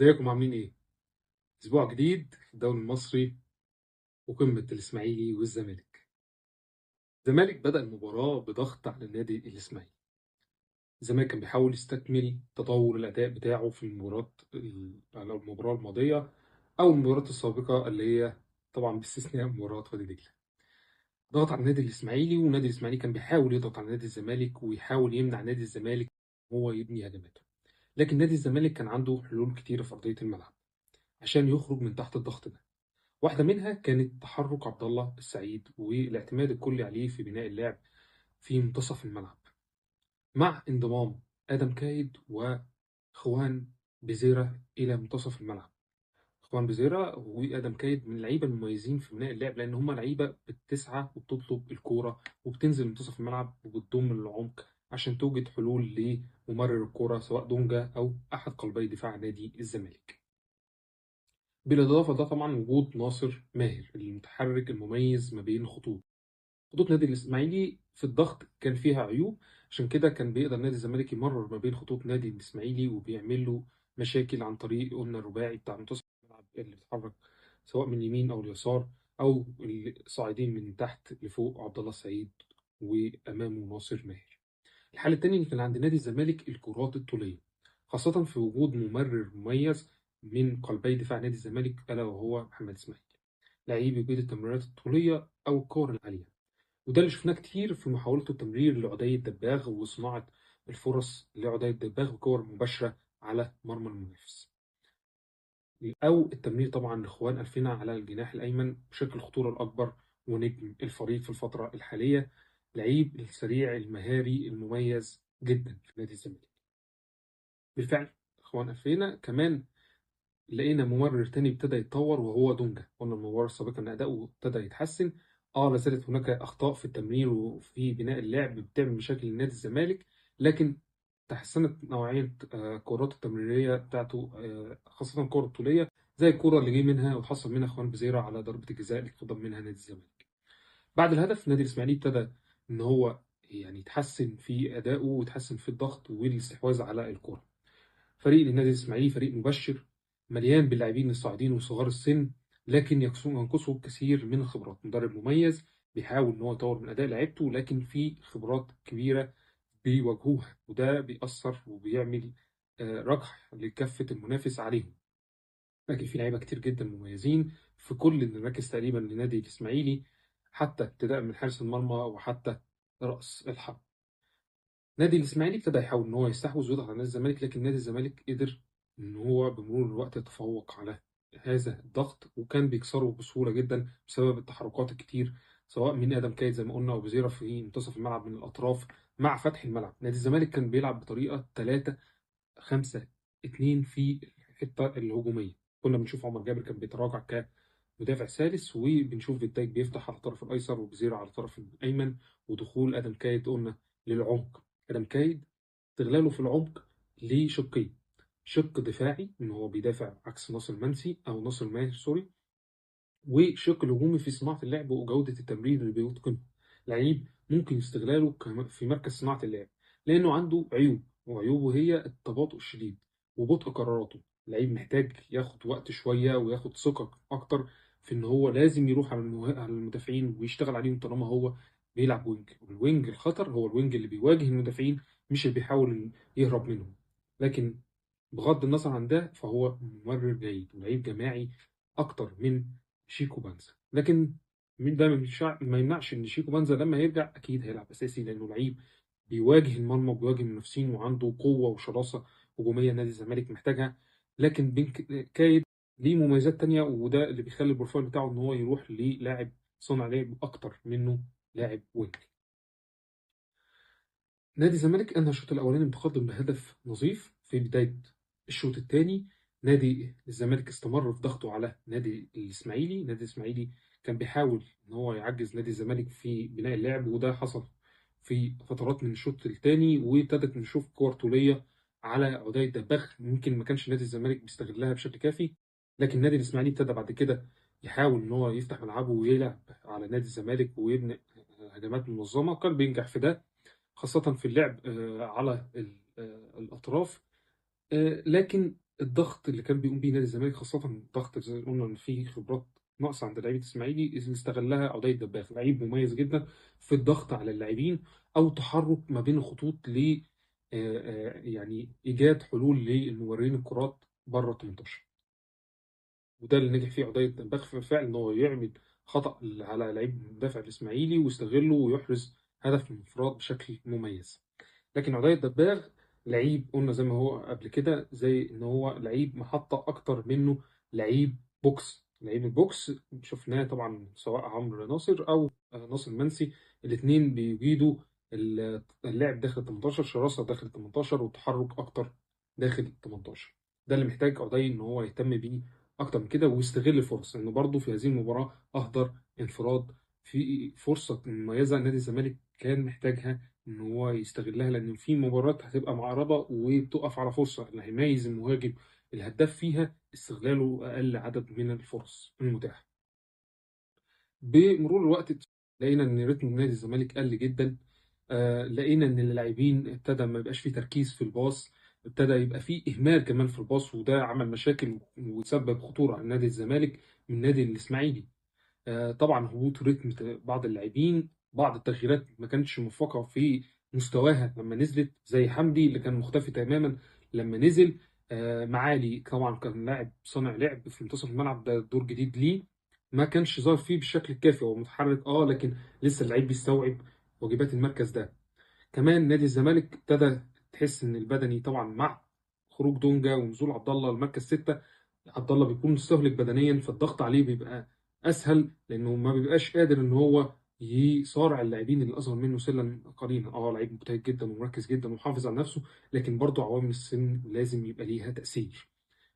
ازيكم عاملين ايه؟ اسبوع جديد في الدوري المصري وقمة الاسماعيلي والزمالك. الزمالك بدأ المباراة بضغط على النادي الاسماعيلي. الزمالك كان بيحاول يستكمل تطور الأداء بتاعه في على المباراة الماضية أو المباراة السابقة اللي هي طبعا باستثناء مباراة وادي دجلة. ضغط على النادي الاسماعيلي والنادي الاسماعيلي كان بيحاول يضغط على نادي الزمالك ويحاول يمنع نادي الزمالك هو يبني هجماته. لكن نادي الزمالك كان عنده حلول كتيرة في أرضية الملعب عشان يخرج من تحت الضغط ده. واحدة منها كانت تحرك عبد الله السعيد والاعتماد الكلي عليه في بناء اللعب في منتصف الملعب، مع انضمام آدم كايد وخوان بزيرة إلى منتصف الملعب. خوان بزيرة وآدم كايد من اللعيبة المميزين في بناء اللعب، لأن هما لعيبة بتسعى وبتطلب الكورة وبتنزل منتصف الملعب وبتضم للعمق عشان توجد حلول لممرر الكورة سواء دونجا أو أحد قلبي دفاع نادي الزمالك. بالإضافة ده طبعا وجود ناصر ماهر المتحرك المميز ما بين خطوط نادي الإسماعيلي في الضغط كان فيها عيوب. عشان كده كان بيقدر نادي الزمالك يمرر ما بين خطوط نادي الإسماعيلي وبيعمل له مشاكل عن طريق قلنا الرباعي بتاع منتصف الملعب اللي بيتحرك سواء من اليمين أو اليسار أو الصاعدين من تحت لفوق عبد الله السعيد وأمامه ناصر ماهر. الحل التاني اللي كان عند نادي الزمالك الكرات الطولية، خاصة في وجود ممرر مميز من قلبي دفاع نادي الزمالك ألا وهو محمد إسماعيل، لعيب يجيد التمريرات الطولية أو الكور العالية. وده اللي شفناه كتير في محاولته التمرير لعدي الدباغ وصناعة الفرص لعدي الدباغ بكور مباشرة على مرمى المنافس، أو التمرير طبعا لإخوان ألفينا على الجناح الأيمن بشكل الخطورة الأكبر ونجم الفريق في الفترة الحالية، لعيب السريع المهاري المميز جدا في نادي الزمالك. بالفعل إخوان ألفينا كمان لقينا ممرر تاني ابتدى يتطور وهو دونجا. قلنا المباراة السابقة إن أداؤه ابتدى يتحسن. لا زالت هناك أخطاء في التمرير وفي بناء اللعب بتعمل مشاكل لنادي الزمالك، لكن تحسنت نوعية الكرات التمريرية بتاعته، خاصة الكرة الطولية زي الكرة اللي جه منها وحصل منها خوان بزيرة على ضربة الجزاء اللي قدم منها نادي الزمالك. بعد الهدف نادي الإسماعيلي ابتدى إن هو يعني يتحسن في أدائه ويتحسن في الضغط والاستحواذ على الكرة. فريق النادي الإسماعيلي فريق مبشر مليان باللاعبين الصاعدين وصغار السن، لكن ينقصه الكثير من الخبرات. مدرب مميز بيحاول ان هو يطور من اداء لعيبته، لكن في خبرات كبيره بيواجهوها وده بيأثر وبيعمل رجح لكفه المنافس عليهم. لكن في لعيبه كتير جدا مميزين في كل المراكز تقريبا لنادي الاسماعيلي، حتى ابتداء من حارس المرمى وحتى رأس الحرب. نادي الاسماعيلي ابتدى يحاول ان هو يستحوذ ويضغط على نادي الزمالك، لكن نادي الزمالك قدر ان هو بمرور الوقت يتفوق على هذا الضغط وكان بيكسره بسهوله جدا بسبب التحركات الكتير سواء من ادم كايد زي ما قلنا او بزيرة في منتصف الملعب من الاطراف مع فتح الملعب. نادي الزمالك كان بيلعب بطريقه 3-5-2 في الحته الهجوميه. كنا بنشوف عمر جابر كان بيتراجع كمدافع ثالث، وبنشوف فيتاج بيفتح على الطرف الايسر وبزيرة على الطرف الايمن، ودخول ادم كايد قلنا للعمق. ادم كايد استغلاله في العمق ليه شقين: شق دفاعي ان هو بيدافع عكس ناصر منسي او ناصر ماهر سوري، وشق الهجومي في صناعه اللعب وجوده التمرير اللي بيتقنه. لعيب ممكن استغلاله في مركز صناعه اللعب لانه عنده عيوب، وعيوبه هي التباطؤ الشديد وبطء قراراته. لعيب محتاج ياخد وقت شويه وياخد ثقه اكتر في ان هو لازم يروح على المدافعين ويشتغل عليهم طالما هو بيلعب وينج. والوينج الخطر هو الوينج اللي بيواجه المدافعين مش اللي بيحاول يهرب منهم. لكن بغض النظر عن ده فهو ممرر جيد ولعيب جماعي اكتر من شيكو بانزا. لكن مين ده ما يمنعش ان شيكو بانزا لما يرجع اكيد هيلعب اساسي، لانه لعيب بيواجه المرمى وبيواجه المنافسين وعنده قوه وشراسه هجوميه نادي الزمالك محتاجها. لكن كايد ليه مميزات تانية وده اللي بيخلي البروفايل بتاعه ان هو يروح للاعب صانع لعب اكتر منه لاعب وينج. نادي الزمالك انهى الشوط الاولاني متقدم بهدف نظيف. في بدايه الشوط الثاني نادي الزمالك استمر في ضغطه على نادي الاسماعيلي. نادي الاسماعيلي كان بيحاول ان هو يعجز نادي الزمالك في بناء اللعب، وده حصل في فترات من الشوط الثاني وابتدت نشوف كور طوليه على عدي الدباغ ممكن ما كانش نادي الزمالك بيستغلها بشكل كافي. لكن نادي الاسماعيلي ابتدى بعد كده يحاول ان هو يفتح ملعبه ويلعب على نادي الزمالك ويبني هجمات منظمه، كان بينجح في ده خاصة في اللعب على الأطراف. لكن الضغط اللي كان بيقوم بيه نادي الزمالك، خاصة الضغط زي ما قلنا إن في خبرات ناقصة عند لعيبة الإسماعيلي، اللي استغلها عدي الدباغ، لعيب مميز جدا في الضغط على اللاعبين أو تحرك ما بين الخطوط ل يعني إيجاد حلول للممررين الكرات بره ال 18. وده اللي نجح فيه عدي الدباغ في فعل إن هو يعمل خطأ على لعيب مدافع الإسماعيلي ويستغله ويحرز هدف من انفراد بشكل مميز. لكن عدي الدباغ لعيب قلنا زي ما هو قبل كده، زي ان هو لعيب محطة اكتر منه لعيب بوكس. لعيب البوكس شفناه طبعا سواء عمرو ناصر او ناصر منسي، الاثنين بيجيدوا اللعب داخل ال 18، شراسة داخل ال 18 وتحرك اكتر داخل ال 18. ده اللي محتاج عدي ان هو يهتم بيه اكتر من كده ويستغل الفرص، لانه برضه في هذه المباراة اهدر انفراد في فرصة مميزة نادي الزمالك كان محتاجها ان هو يستغلها، لان في مباريات هتبقى معرضه وبتقف على فرصه اللي هيميز المهاجم الهداف فيها استغلاله اقل عدد من الفرص المتاحه. بمرور الوقت لقينا ان رتم نادي الزمالك قل جدا. لقينا ان اللاعبين ابتدى ما يبقاش فيه تركيز في الباص، ابتدى يبقى فيه اهمال كمان في الباص، وده عمل مشاكل وسبب خطوره على نادي الزمالك من نادي الاسماعيلي. طبعا هبوط رتم بعض اللاعبين، بعض التغييرات ما كانتش موفقه في مستواها لما نزلت، زي حمدي اللي كان مختفي تماما لما نزل. معالي طبعا كان لاعب صانع لعب في منتصف الملعب، ده دور جديد ليه، ما كانش ظاهر فيه بالشكل الكافي. هو متحرك لكن لسه اللعيب بيستوعب واجبات المركز ده. كمان نادي الزمالك ابتدى تحس ان البدني طبعا مع خروج دونجا ونزول عبد الله المركز 6، عبد الله بيكون مستهلك بدنيا فالضغط عليه بيبقى اسهل، لانه ما بيبقاش قادر ان هو يصارع اللاعبين اللي اصغر منه سنا قليلا. لعيب مجتهد جدا ومركز جدا ومحافظ على نفسه، لكن برضه عوامل السن لازم يبقى ليها تاثير.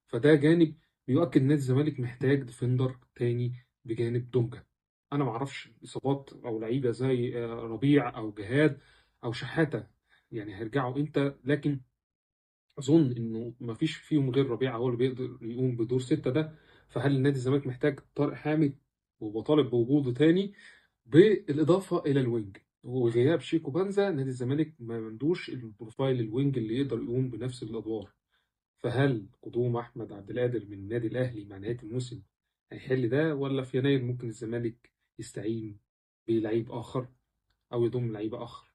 فده جانب بيؤكد نادي الزمالك محتاج ديفندر تاني بجانب دونجا. انا ما اعرفش اصابات او لعيبه زي ربيع او جهاد او شحاته يعني هيرجعوا امتى، لكن اظن انه ما فيش فيهم غير ربيعه هو اللي بيقدر يقوم بدور 6 ده. فهل نادي الزمالك محتاج طارق حامد وبطالب بوجوده تاني، بالاضافه الى الوينج وغياب شيكو بانزا؟ نادي الزمالك ما عندوش البروفايل الوينج اللي يقدر يقوم بنفس الادوار. فهل قدوم احمد عبد القادر من النادي الاهلي مع نهايه الموسم هيحل ده، ولا في يناير ممكن الزمالك يستعين بلعيب اخر او يضم لعيب اخر؟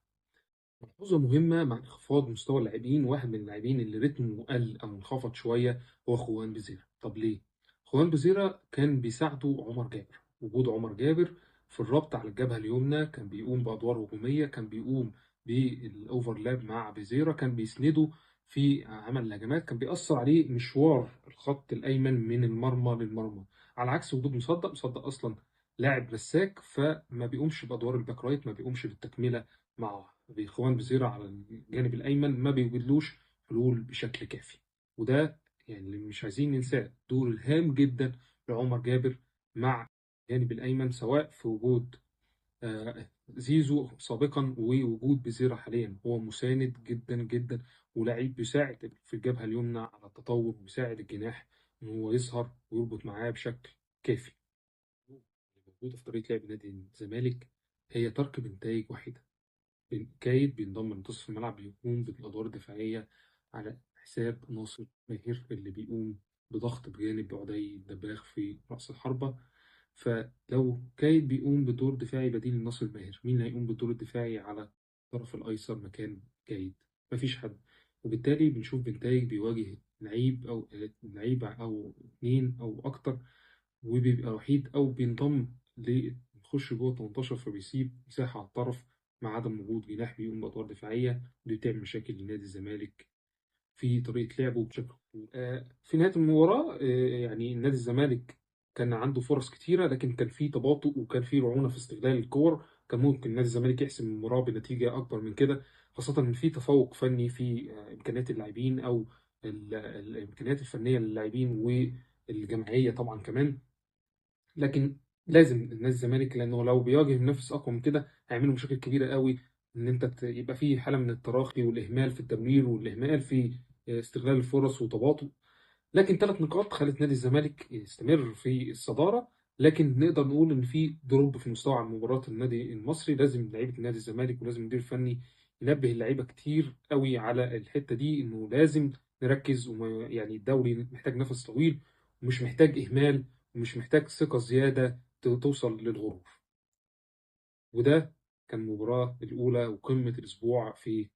ملحوظة مهمة مع انخفاض مستوى اللاعبين، واحد من اللاعبين اللي رتمه قل أو انخفض شوية هو خوان بزيرة. طب ليه؟ خوان بزيرة كان بيساعده عمر جابر. وجود عمر جابر في الربط على الجبهة اليمنى كان بيقوم بأدوار هجومية، كان بيقوم بالأوفرلاب مع بزيرة، كان بيسنده في عمل الهجمات، كان بيأثر عليه مشوار الخط الأيمن من المرمى للمرمى، على عكس وجود مصدق أصلا لاعب مساك فما بيقومش بأدوار الباك رايت، ما بيقومش بالتكملة مع بإخوان بزيرة على الجانب الأيمن، ما بيوجدلوش حلول بشكل كافي. وده يعني اللي مش عايزين ننساه، دور الهام جدا لعمر جابر مع الجانب الأيمن، سواء في وجود زيزو سابقا ووجود بزيرة حاليا. هو مساند جدا جدا ولعيب بيساعد في الجبهة اليمنى على التطور، وبيساعد الجناح إن هو يظهر ويربط معاه بشكل كافي. اللي موجودة في طريقة لعب نادي الزمالك هي ترك بنتائج واحدة. كايد بينضم لمنتصف الملعب، بيقوم بالأدوار الدفاعية على حساب ناصر ماهر اللي بيقوم بضغط بجانب عدي الدباغ في رأس الحربة. فلو كايد بيقوم بدور دفاعي بديل لناصر ماهر، مين هيقوم بالدور الدفاعي على الطرف الأيسر مكان كايد؟ مفيش حد. وبالتالي بنشوف بنتايج بيواجه لعيب أو لعيبة أو اتنين أو أكتر، وبيبقى وحيد او بينضم يخش جوه 18 فبيسيب مساحه على الطرف مع عدم وجود جناح بيقوم بادوار دفاعيه، ودي بتعمل مشاكل لنادي الزمالك في طريقه لعبه بشكل في نهايه المباراه. يعني نادي الزمالك كان عنده فرص كتيره، لكن كان في تباطؤ وكان في رعونه في استغلال الكور. كان ممكن نادي الزمالك يحسم المباراه بنتيجه اكبر من كده، خاصه ان في تفوق فني في امكانيات اللاعبين او الامكانيات الفنيه للاعبين والجماعيه طبعا كمان. لكن لازم الناس الزمالك، لانه لو بيواجه منافس اقوى من كده هيعملوا مشاكل كبيره قوي، ان انت يبقى في حاله من التراخي والاهمال في التمرير والاهمال في استغلال الفرص وتباطؤ. لكن 3 نقاط خلت نادي الزمالك يستمر في الصداره، لكن نقدر نقول ان في دروب في مستوى عن مباراه النادي المصري. لازم لعيبه نادي الزمالك ولازم المدير الفني ينبه اللعيبة كتير قوي على الحتة دي، إنه لازم نركز، يعني الدوري محتاج نفس طويل، ومش محتاج إهمال، ومش محتاج ثقة زيادة توصل للغرور. وده كان المباراة الأولى وقمة الأسبوع في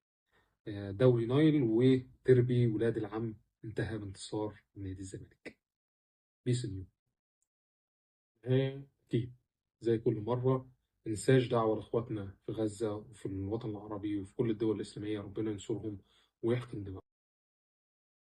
دوري نايل، وتربي ولاد العم انتهى بانتصار نادي الزمالك. بيس نيو. أكيد زي كل مرة، مننساش دعوة لإخواتنا في غزة وفي الوطن العربي وفي كل الدول الإسلامية، ربنا ينصرهم ويحقن دماءهم.